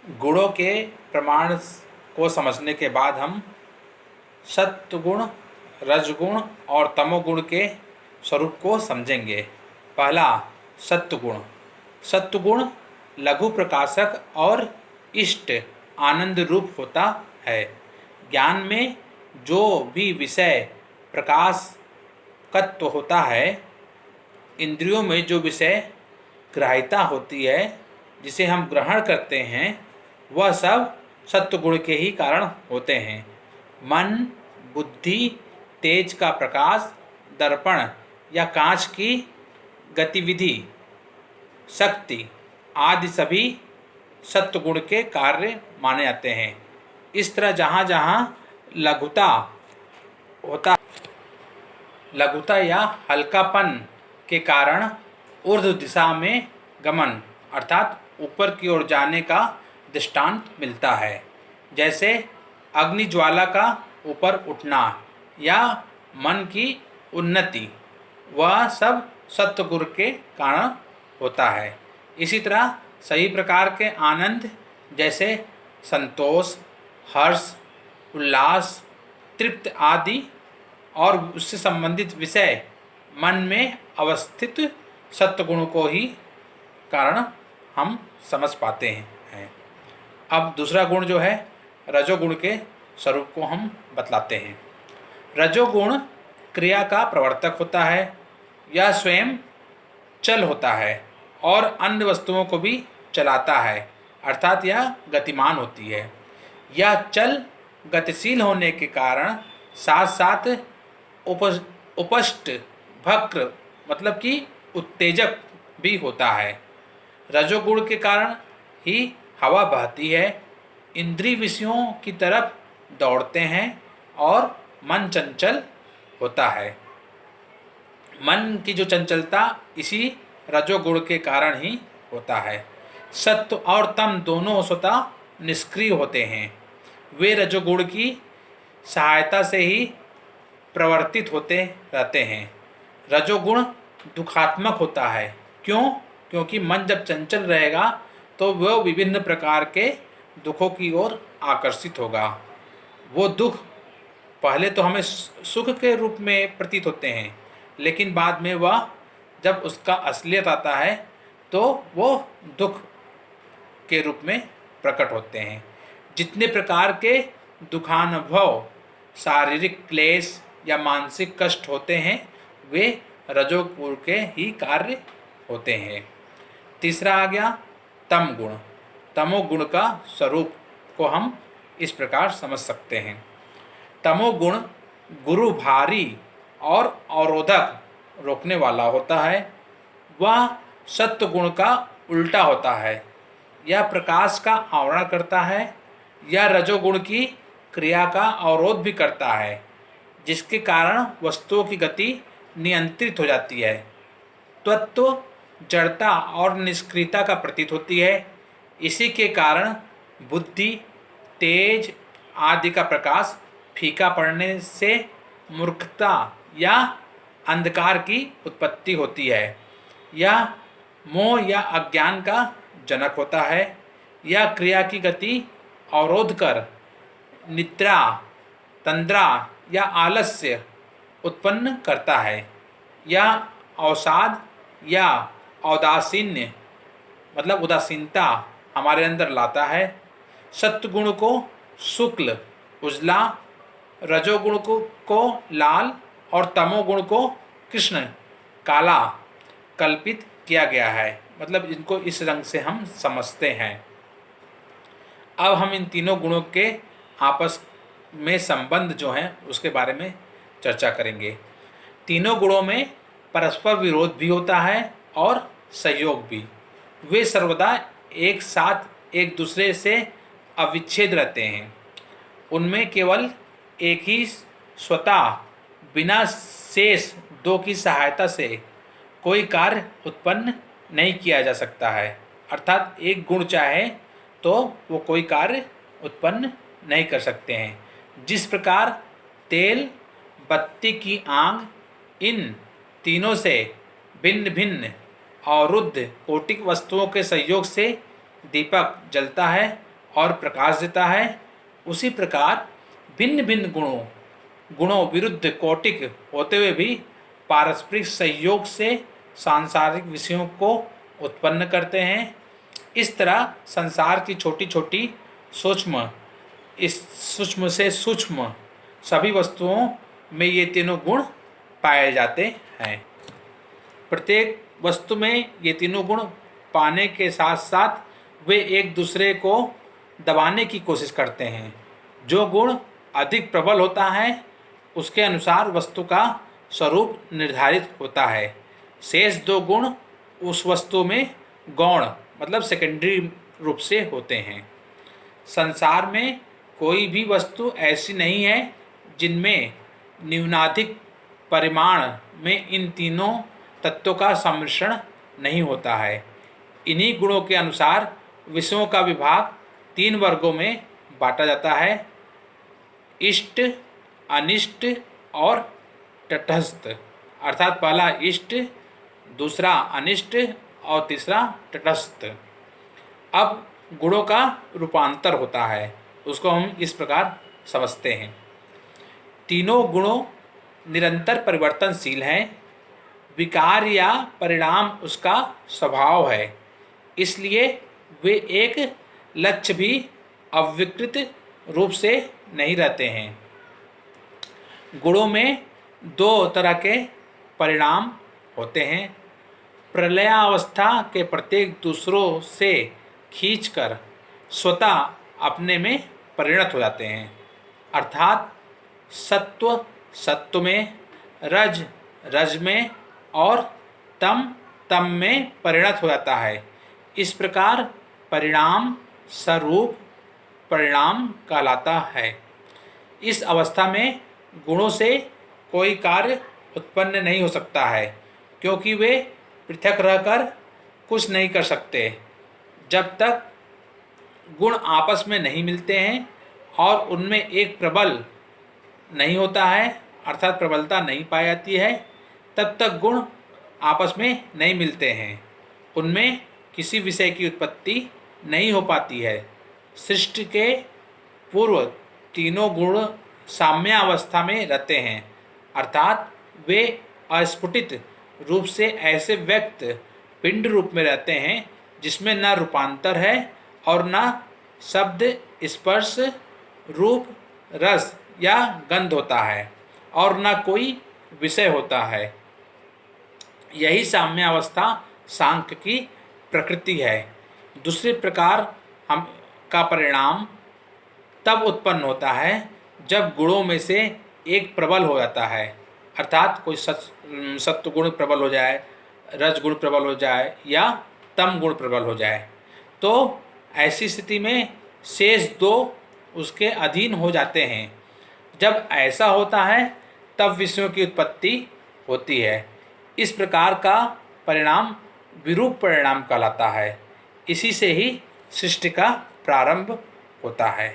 गुणों के प्रमाण को समझने के बाद हम सत्वगुण, रजगुण और तमोगुण के स्वरूप को समझेंगे। पहला, सत्वगुण। सत्वगुण लघु प्रकाशक और इष्ट आनंद रूप होता है। ज्ञान में जो भी विषय प्रकाशकत्व होता है, इंद्रियों में जो विषय ग्राह्यता होती है, जिसे हम ग्रहण करते हैं, वह सब सत्वगुण के ही कारण होते हैं। मन, बुद्धि, तेज का प्रकाश, दर्पण या कांच की गतिविधि, शक्ति आदि सभी सत्वगुण के कार्य माने जाते हैं। इस तरह जहाँ जहाँ लघुता या हल्कापन के कारण ऊर्ध्व दिशा में गमन अर्थात ऊपर की ओर जाने का दृष्टांत मिलता है, जैसे अग्नि ज्वाला का ऊपर उठना या मन की उन्नति, वह सब सत्वगुण के कारण होता है। इसी तरह सही प्रकार के आनंद जैसे संतोष, हर्ष, उल्लास, तृप्त आदि और उससे संबंधित विषय मन में अवस्थित सत्वगुण को ही कारण हम समझ पाते हैं। अब दूसरा गुण जो है रजोगुण के स्वरूप को हम बतलाते हैं। रजोगुण क्रिया का प्रवर्तक होता है। यह स्वयं चल होता है और अन्य वस्तुओं को भी चलाता है, अर्थात यह गतिमान होती है। यह चल गतिशील होने के कारण साथ साथ उपष्ट वक्र मतलब कि उत्तेजक भी होता है। रजोगुण के कारण ही हवा बहती है, इंद्रिय विषयों की तरफ दौड़ते हैं और मन चंचल होता है। मन की जो चंचलता इसी रजोगुण के कारण ही होता है। सत्व और तम दोनों स्वतः निष्क्रिय होते हैं। वे रजोगुण की सहायता से ही प्रवर्तित होते रहते हैं। रजोगुण दुखात्मक होता है। क्यों? क्योंकि मन जब चंचल रहेगा तो वह विभिन्न प्रकार के दुखों की ओर आकर्षित होगा। वो दुख पहले तो हमें सुख के रूप में प्रतीत होते हैं, लेकिन बाद में वह जब उसका असलियत आता है तो वो दुख के रूप में प्रकट होते हैं। जितने प्रकार के दुखानुभव, शारीरिक क्लेश या मानसिक कष्ट होते हैं, वे रजोगुण के ही कार्य होते हैं। तीसरा आ गया तम गुण। तमोगुण का स्वरूप को हम इस प्रकार समझ सकते हैं। तमोगुण गुरु भारी और अवरोधक रोकने वाला होता है। वह सत्वगुण का उल्टा होता है। यह प्रकाश का आवरण करता है। यह रजोगुण की क्रिया का अवरोध भी करता है, जिसके कारण वस्तुओं की गति नियंत्रित हो जाती है। तत्व जड़ता और निष्क्रियता का प्रतीत होती है। इसी के कारण बुद्धि, तेज आदि का प्रकाश फीका पड़ने से मूर्खता या अंधकार की उत्पत्ति होती है। यह मोह या अज्ञान का जनक होता है। यह क्रिया की गति अवरोध कर निद्रा, तंद्रा या आलस्य उत्पन्न करता है। यह अवसाद या औदासीन्य मतलब उदासीनता हमारे अंदर लाता है। सत्वगुण को शुक्ल उजला, रजोगुण को लाल और तमोगुण को कृष्ण काला कल्पित किया गया है। मतलब इनको इस रंग से हम समझते हैं। अब हम इन तीनों गुणों के आपस में संबंध जो हैं उसके बारे में चर्चा करेंगे। तीनों गुणों में परस्पर विरोध भी होता है और सहयोग भी। वे सर्वदा एक साथ एक दूसरे से अविच्छेद रहते हैं। उनमें केवल एक ही स्वतः बिना शेष दो की सहायता से कोई कार्य उत्पन्न नहीं किया जा सकता है। अर्थात एक गुण चाहे तो वो कोई कार्य उत्पन्न नहीं कर सकते हैं। जिस प्रकार तेल, बत्ती की आग इन तीनों से भिन्न भिन्न अवरुद्ध कोटिक वस्तुओं के संयोग से दीपक जलता है, और प्रकाश देता है, उसी प्रकार भिन्न भिन्न गुणों विरुद्ध कौटिक होते हुए भी पारस्परिक सहयोग से सांसारिक विषयों को उत्पन्न करते हैं। इस तरह संसार की छोटी छोटी सूक्ष्म से सूक्ष्म सभी वस्तुओं में ये तीनों गुण पाए जाते हैं। प्रत्येक वस्तु में ये तीनों गुण पाने के साथ साथ वे एक दूसरे को दबाने की कोशिश करते हैं। जो गुण अधिक प्रबल होता है उसके अनुसार वस्तु का स्वरूप निर्धारित होता है। शेष दो गुण उस वस्तु में गौण मतलब सेकेंडरी रूप से होते हैं। संसार में कोई भी वस्तु ऐसी नहीं है जिनमें न्यूनाधिक परिमाण में इन तीनों तत्वों का सम्मिश्रण नहीं होता है। इन्हीं गुणों के अनुसार विषयों का विभाग 3 वर्गों में बांटा जाता है: इष्ट, अनिष्ट और तटस्थ। अर्थात पहला इष्ट, दूसरा अनिष्ट और तीसरा तटस्थ। अब गुणों का रूपांतर होता है, उसको हम इस प्रकार समझते हैं। तीनों गुणों निरंतर परिवर्तनशील हैं। विकार या परिणाम उसका स्वभाव है, इसलिए वे एक लक्ष्य भी अविकृत रूप से नहीं रहते हैं। गुणों में 2 तरह के परिणाम होते हैं। प्रलयावस्था के प्रत्येक दूसरों से खींचकर स्वतः अपने में परिणत हो जाते हैं। अर्थात सत्व सत्व में, रज रज में और तम तम में परिणत हो जाता है। इस प्रकार परिणाम स्वरूप परिणाम कहलाता है। इस अवस्था में गुणों से कोई कार्य उत्पन्न नहीं हो सकता है, क्योंकि वे पृथक रहकर कुछ नहीं कर सकते। जब तक गुण आपस में नहीं मिलते हैं और उनमें एक प्रबल नहीं होता है, अर्थात प्रबलता नहीं पाई जाती है, तब तक गुण आपस में नहीं मिलते हैं। उनमें किसी विषय की उत्पत्ति नहीं हो पाती है। सृष्टि के पूर्व तीनों गुण साम्यावस्था में रहते हैं, अर्थात वे अस्फुटित रूप से ऐसे व्यक्त पिंड रूप में रहते हैं जिसमें न रूपांतर है और न शब्द, स्पर्श, रूप, रस या गंध होता है और न कोई विषय होता है। यही साम्यावस्था सांख्य की प्रकृति है। दूसरे प्रकार हम का परिणाम तब उत्पन्न होता है जब गुणों में से एक प्रबल हो जाता है, अर्थात कोई सत्व गुण प्रबल हो जाए, रज गुण प्रबल हो जाए या तम गुण प्रबल हो जाए। तो ऐसी स्थिति में शेष 2 उसके अधीन हो जाते हैं। जब ऐसा होता है तब विषयों की उत्पत्ति होती है। इस प्रकार का परिणाम विरूप परिणाम कहलाता है। इसी से ही सृष्टि का प्रारंभ होता है।